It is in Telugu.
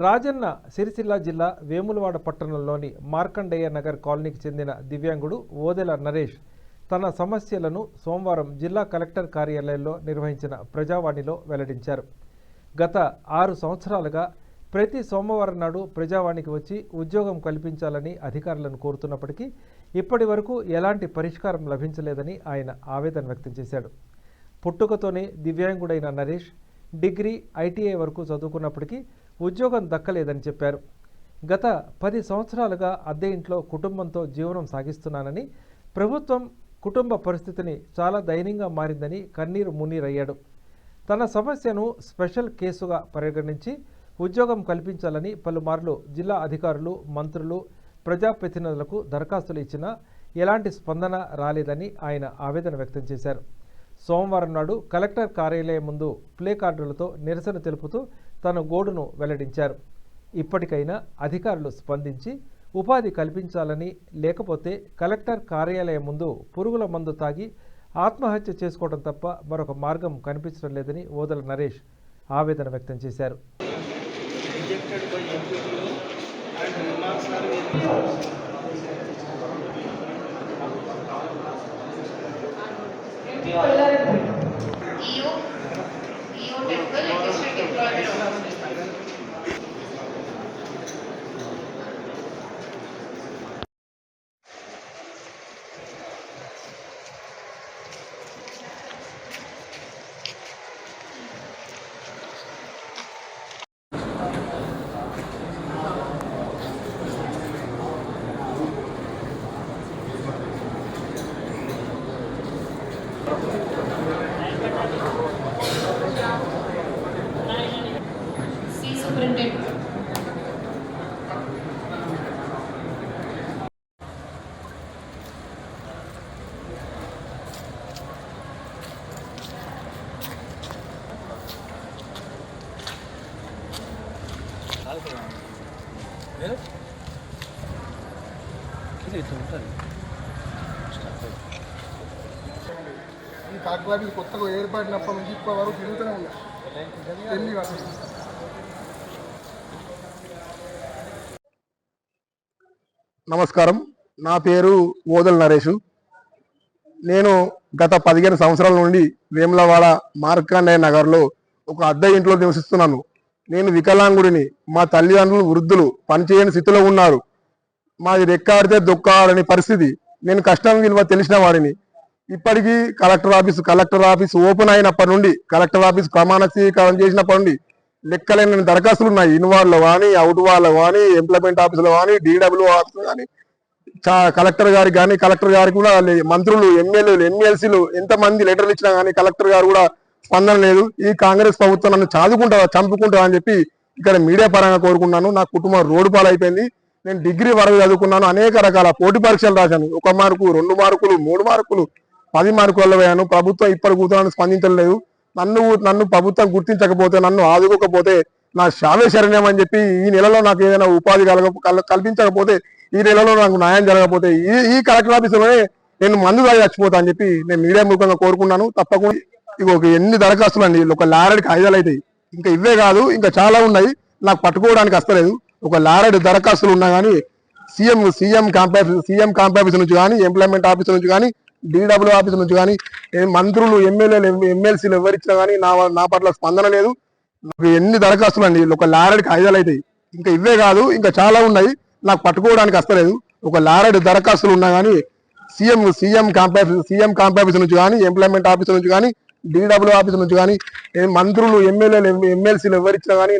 రాజన్న సిరిసిల్ల జిల్లా వేములవాడ పట్టణంలోని మార్కండేయ నగర్ కాలనీకి చెందిన దివ్యాంగుడు ఓదెల నరేష్ తన సమస్యలను సోమవారం జిల్లా కలెక్టర్ కార్యాలయంలో నిర్వహించిన ప్రజావాణిలో వెల్లడించారు. గత 6 సంవత్సరాలుగా ప్రతి సోమవారం నాడు ప్రజావాణికి వచ్చి ఉద్యోగం కల్పించాలని అధికారులను కోరుతున్నప్పటికీ ఇప్పటి వరకు ఎలాంటి పరిష్కారం లభించలేదని ఆయన ఆవేదన వ్యక్తం చేశాడు. పుట్టుకతోనే దివ్యాంగుడైన నరేష్ డిగ్రీ, ఐటీఐ వరకు చదువుకున్నప్పటికీ ఉద్యోగం దక్కలేదని చెప్పారు. గత 10 సంవత్సరాలుగా అద్దె ఇంట్లో కుటుంబంతో జీవనం సాగిస్తున్నానని, ప్రభుత్వం కుటుంబ పరిస్థితిని చాలా దయనీయంగా మారిందని కన్నీరు మున్నీరయ్యాడు. తన సమస్యను స్పెషల్ కేసుగా పరిగణించి ఉద్యోగం కల్పించాలని పలుమార్లు జిల్లా అధికారులు, మంత్రులు, ప్రజాప్రతినిధులకు దరఖాస్తులు ఇచ్చినా ఎలాంటి స్పందన రాలేదని ఆయన ఆవేదన వ్యక్తం చేశారు. సోమవారం నాడు కలెక్టర్ కార్యాలయం ముందు ప్లే కార్డులతో నిరసన తెలుపుతూ తన గోడును వెల్లడించారు. ఇప్పటికైనా అధికారులు స్పందించి ఉపాధి కల్పించాలని, లేకపోతే కలెక్టర్ కార్యాలయం ముందు పురుగుల మందు తాగి ఆత్మహత్య చేసుకోవడం తప్ప మరొక మార్గం కనిపించడం లేదని ఓదెల నరేష్ ఆవేదన వ్యక్తం చేశారు. ఈ కాకినాడకి కొత్తగా ఏర్పడినప్పటి నుంచి ఇప్పటి వరకు తిరుగుతూనే ఉన్నాయి. నమస్కారం, నా పేరు ఓదెల నరేషు. నేను గత 15 సంవత్సరాల నుండి వేములవాడ మార్కండేయ నగర్లో ఒక అద్దె ఇంట్లో నివసిస్తున్నాను. నేను వికలాంగుడిని. మా తల్లిదండ్రులు వృద్ధులు, పనిచేయని స్థితిలో ఉన్నారు. మాది రెక్కాడితే దొక్కాడని పరిస్థితి. నేను కష్టం విలువ తెలిసిన వాడిని. ఇప్పటికీ కలెక్టర్ ఆఫీస్ ఓపెన్ అయినప్పటి నుండి, కలెక్టర్ ఆఫీస్ ప్రమాణ స్వీకారం చేసినప్పటి నుండి లెక్కలేని దరఖాస్తులు ఉన్నాయి. ఇన్వార్డ్లో కానీ, అవుట్ వార్లో కానీ, ఎంప్లాయ్మెంట్ ఆఫీసులో కానీ, DW ఆఫీసులో కానీ, కలెక్టర్ గారికి కానీ, కలెక్టర్ గారికి కూడా మంత్రులు, ఎమ్మెల్యేలు, ఎమ్మెల్సీలు ఎంతమంది లెటర్లు ఇచ్చినా కానీ కలెక్టర్ గారు కూడా స్పందన లేదు. ఈ కాంగ్రెస్ ప్రభుత్వం నన్ను చంపుకుంటా అని చెప్పి ఇక్కడ మీడియా పరంగా కోరుకున్నాను. నా కుటుంబం రోడ్డు పాలైపోయింది. నేను డిగ్రీ వరకు చదువుకున్నాను. అనేక రకాల పోటీ పరీక్షలు రాశాను. 1 మార్కు, 2 మార్కులు, 3 మార్కులు, 10 మార్కులు పోయాను. ప్రభుత్వం ఇప్పటి కూర్చొని స్పందించలేదు. నన్ను ప్రభుత్వం గుర్తించకపోతే, నన్ను ఆదుకోకపోతే నా శావే శరణ్యం అని చెప్పి, ఈ నెలలో నాకు ఏదైనా ఉపాధి కల్పించకపోతే, ఈ నెలలో నాకు న్యాయం జరగకపోతే ఈ కలెక్టర్ ఆఫీసులోనే నేను మందు తాగి చచ్చిపోతా అని చెప్పి నేను మీడియా ముఖంగా కోరుకున్నాను. తప్పకుండా ఇక ఎన్ని దరఖాస్తులు అండి, ఒక లారెడ్కి 5 అవుతాయి. ఇంకా ఇవే కాదు, ఇంకా చాలా ఉన్నాయి. నాకు పట్టుకోవడానికి వస్తలేదు. ఒక లారెడ్ దరఖాస్తులు ఉన్నా కానీ సీఎం క్యాంప్ ఆఫీస్ నుంచి కానీ, ఎంప్లాయ్మెంట్ ఆఫీస్ నుంచి కానీ, DW ఆఫీస్ నుంచి కానీ, మంత్రులు, ఎమ్మెల్యేలు, ఎమ్మెల్సీలు ఎవరిచ్చినా కానీ నా పట్ల స్పందన లేదు. ఎన్ని దరఖాస్తులు అండి, ఒక లారెడ్కి 5 అవుతాయి. ఇంకా ఇవే కాదు, ఇంకా చాలా ఉన్నాయి. నాకు పట్టుకోవడానికి వస్తలేదు. ఒక లారెడ్ దరఖాస్తులు ఉన్నా కానీ సీఎం క్యాంప్ ఆఫీస్ నుంచి కానీ, ఎంప్లాయ్మెంట్ ఆఫీస్ నుంచి కానీ, DW ఆఫీస్ నుంచి కానీ, మంత్రులు, ఎమ్మెల్యేలు, ఎమ్మెల్సీలు ఎవరిచ్చినా కానీ